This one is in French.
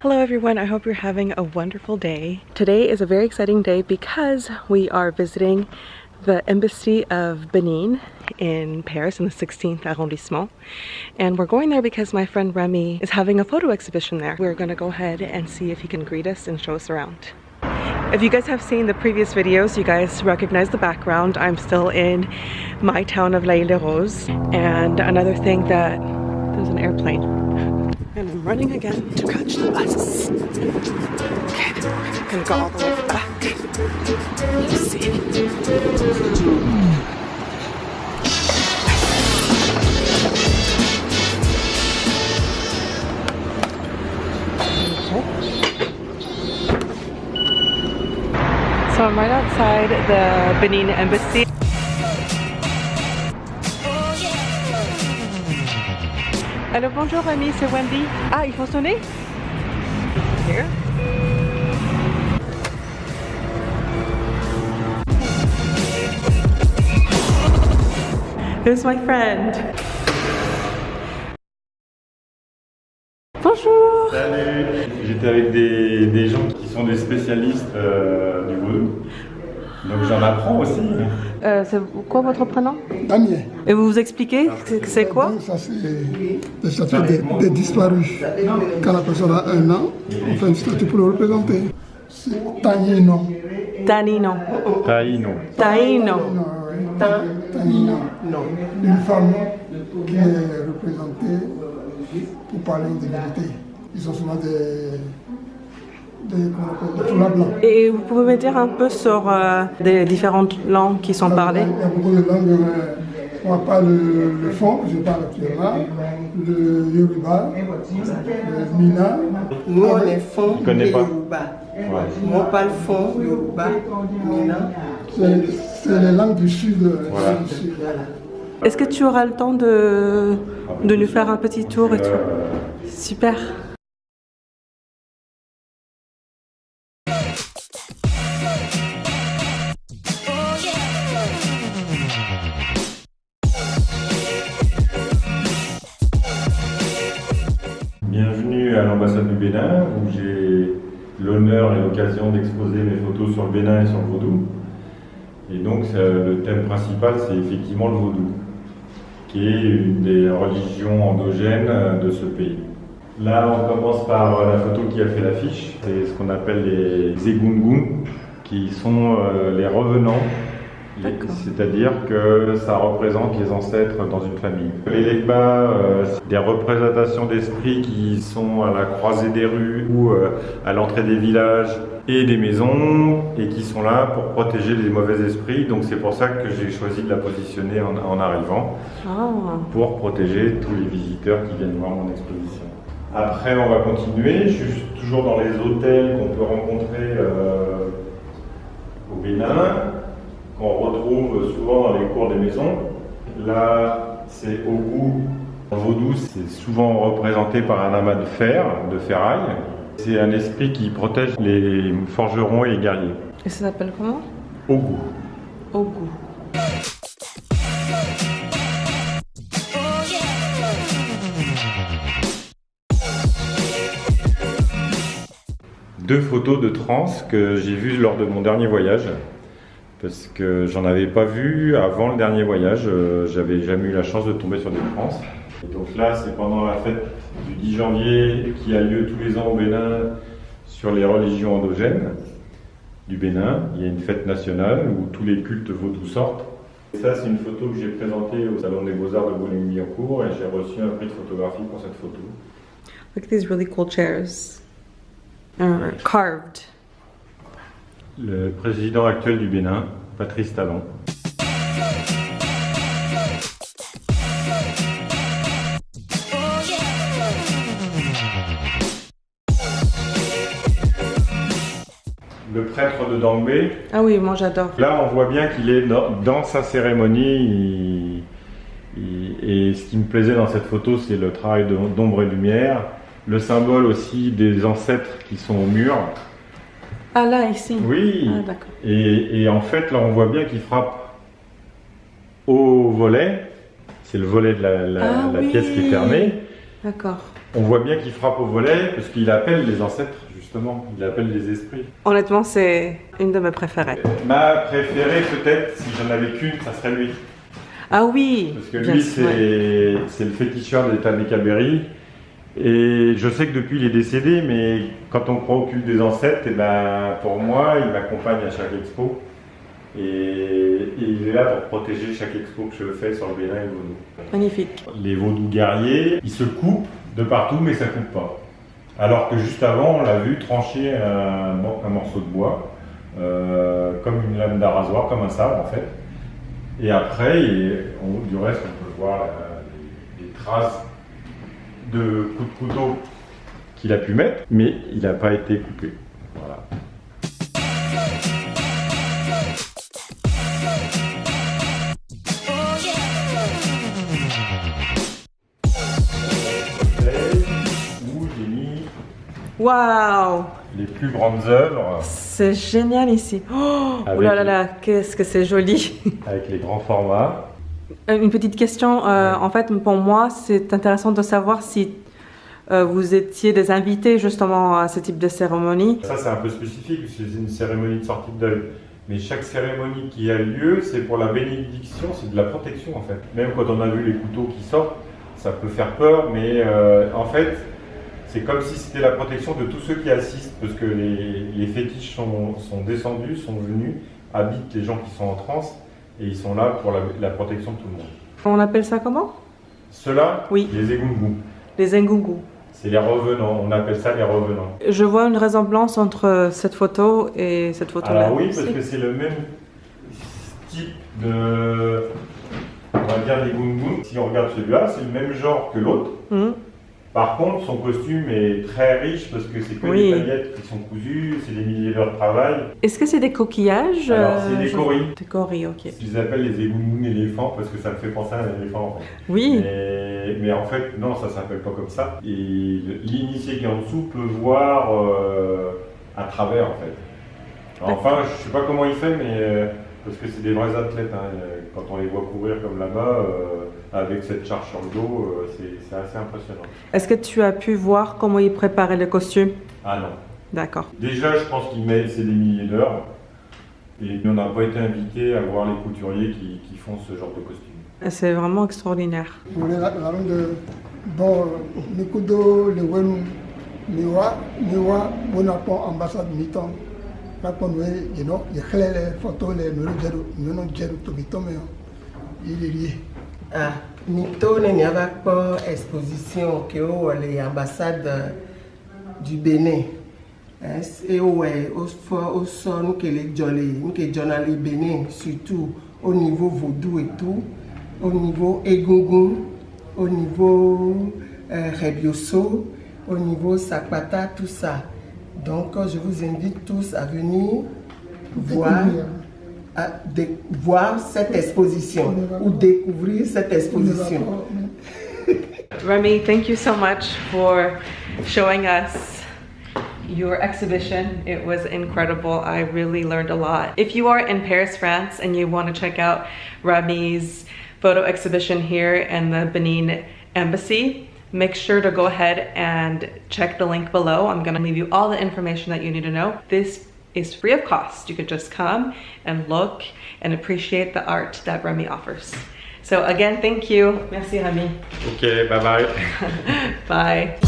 Hello everyone, I hope you're having a wonderful day. Today is a very exciting day because we are visiting the Embassy of Benin in Paris in the 16th arrondissement. And we're going there because my friend Remy is having a photo exhibition there. We're gonna go ahead and see if he can greet us and show us around. If you guys have seen the previous videos, you guys recognize the background. I'm still in my town of La Ile de Rose. And another thing that, there's an airplane. And I'm running again to catch the bus. Okay, I'm gonna go all the way back. Let's see. Okay. So I'm right outside the Benin Embassy. Allô, bonjour Remy, c'est Wendy. Ah, il faut sonner? Here. Here's my friend. Bonjour. Salut. J'étais avec des gens qui sont des spécialistes du vaudou. Donc j'en apprends aussi. C'est quoi votre prénom? Damien. Et vous vous expliquez c'est quoi? Ça c'est le statut des disparus. Quand la personne a 1 an, on fait une statue pour le représenter. C'est Taïno. Tanino. Taïno. Taïno. Taïno. Une femme qui est représentée pour parler de divinité. Ils sont souvent des foulards blancs. Et vous pouvez me dire un peu sur des différentes langues qui sont parlées? Il y a beaucoup de langues. On parle le fond, je parle actuellement, le Yoruba, le Mina. Nous, on est fond Je connais pas. Yoruba. Ouais. On parle fond Yoruba, Mina. C'est les langues du sud. Voilà. Du sud. Est-ce que tu auras le temps de nous faire un petit tour et tout? Super. Bienvenue à l'ambassade du Bénin où j'ai l'honneur et l'occasion d'exposer mes photos sur le Bénin et sur le vaudou. Et donc le thème principal c'est effectivement le vaudou, qui est une des religions endogènes de ce pays. Là on commence par la photo qui a fait l'affiche, c'est ce qu'on appelle les Egungun, qui sont les revenants. C'est-à-dire que ça représente les ancêtres dans une famille. Les Legba, c'est des représentations d'esprits qui sont à la croisée des rues ou à l'entrée des villages et des maisons et qui sont là pour protéger les mauvais esprits. Donc c'est pour ça que j'ai choisi de la positionner en arrivant, pour protéger tous les visiteurs qui viennent voir mon exposition. Après on va continuer, je suis toujours dans les hôtels qu'on peut rencontrer au Bénin, qu'on retrouve souvent dans les cours des maisons. Là, c'est Ogu. En vaudou, c'est souvent représenté par un amas de fer, de ferraille. C'est un esprit qui protège les forgerons et les guerriers. Et ça s'appelle comment? Ogu. Ogu. Deux photos de trance que j'ai vues lors de mon dernier voyage. Parce que j'en avais pas vu avant le dernier voyage, j'avais jamais eu la chance de tomber sur des transes. Et donc là, c'est pendant la fête du 10 janvier qui a lieu tous les ans au Bénin sur les religions endogènes du Bénin. Il y a une fête nationale où tous les cultes vaudous sortent. Et ça, c'est une photo que j'ai présentée au Salon des Beaux-Arts de Boulogne-Billancourt et j'ai reçu un prix de photographie pour cette photo. Look at these really cool chairs. Carved. Le président actuel du Bénin, Patrice Talon. Le prêtre de Dangbe. Ah oui, moi j'adore. Là, on voit bien qu'il est dans sa cérémonie. Et ce qui me plaisait dans cette photo, c'est le travail d'ombre et lumière. Le symbole aussi des ancêtres qui sont au mur. Ah là, ici? Oui. Ah, d'accord. Et en fait, là, on voit bien qu'il frappe au volet. C'est le volet de la oui. pièce qui est fermée. D'accord. On voit bien qu'il frappe au volet parce qu'il appelle les ancêtres, justement. Il appelle les esprits. Honnêtement, c'est une de mes préférées. Ma préférée, peut-être, si j'en avais qu'une, ça serait lui. Ah oui. Parce que bien lui, sûr, ouais. c'est le féticheur de Tanekaberi. Et je sais que depuis, il est décédé, mais quand on croit au culte des ancêtres, et ben, pour moi, il m'accompagne à chaque expo. Et il est là pour protéger chaque expo que je fais sur le Bénin et le vaudou. Magnifique. Les vaudous guerriers, ils se coupent de partout, mais ça ne coupe pas. Alors que juste avant, on l'a vu trancher un morceau de bois, comme une lame d'arrasoir, comme un sabre en fait. Et après, du reste, on peut voir les traces de coups de couteau qu'il a pu mettre, mais il n'a pas été coupé. Voilà. Où j'ai mis Waouh. les plus grandes œuvres C'est génial ici. Oh là là là, qu'est-ce que c'est joli. avec les grands formats. Une petite question. En fait, pour moi, c'est intéressant de savoir si vous étiez des invités justement à ce type de cérémonie. Ça, c'est un peu spécifique, parce que c'est une cérémonie de sortie de deuil. Mais chaque cérémonie qui a lieu, c'est pour la bénédiction, c'est de la protection en fait. Même quand on a vu les couteaux qui sortent, ça peut faire peur, mais en fait, c'est comme si c'était la protection de tous ceux qui assistent, parce que les fétiches sont descendus, sont venus, habitent les gens qui sont en transe, et ils sont là pour la protection de tout le monde. On appelle ça comment? Ceux-là, Oui. les Egungun. Les Ngungu. C'est les revenants, on appelle ça les revenants. Je vois une ressemblance entre cette photo et cette photo-là. Alors oui, parce que c'est le même type de... On va dire des Gungun. Si on regarde celui-là, c'est le même genre que l'autre. Par contre, son costume est très riche parce que c'est que des paillettes qui sont cousues, c'est des milliers d'heures de travail. Est-ce que c'est des coquillages? Alors, c'est des coris. Des coris, ok. Je les appelle les Egungun éléphants parce que ça me fait penser à un éléphant en fait. Oui. Mais en fait, non, ça s'appelle pas comme ça. Et l'initié qui est en dessous peut voir à travers en fait. Alors, enfin, je sais pas comment il fait, mais parce que c'est des vrais athlètes. Hein. Quand on les voit courir comme là-bas, avec cette charge sur le dos, c'est assez impressionnant. Est-ce que tu as pu voir comment ils préparaient le costume? Ah non. D'accord. Déjà, je pense qu'il met c'est des milliers d'heures. Et on n'a pas été invité à voir les couturiers qui font ce genre de costume. C'est vraiment extraordinaire. On est là de bon, Mikudo, le Wenu, Miwa, Bonapo, ambassade Miton. Là, on voit, you know, les photos, les nous jeru Tomitome, il est lié. Ah, Mito n'y avait pas exposition que les ambassades du Bénin. Et ouais, au son que les journalistes Bénin, surtout au niveau vaudou et tout, au niveau Egungun, au niveau Rebioso, au niveau Sakpata, tout ça. Donc, je vous invite tous à venir voir cette exposition ou découvrir cette exposition. Remy, thank you so much for showing us your exhibition. It was incredible. I really learned a lot. If you are in Paris, France, and you want to check out Remy's photo exhibition here in the Benin Embassy, make sure to go ahead and check the link below. I'm going to leave you all the information that you need to know. This is free of cost. You could just come and look and appreciate the art that Remy offers. So again, thank you. Merci Remy. Ok, bye bye. Bye.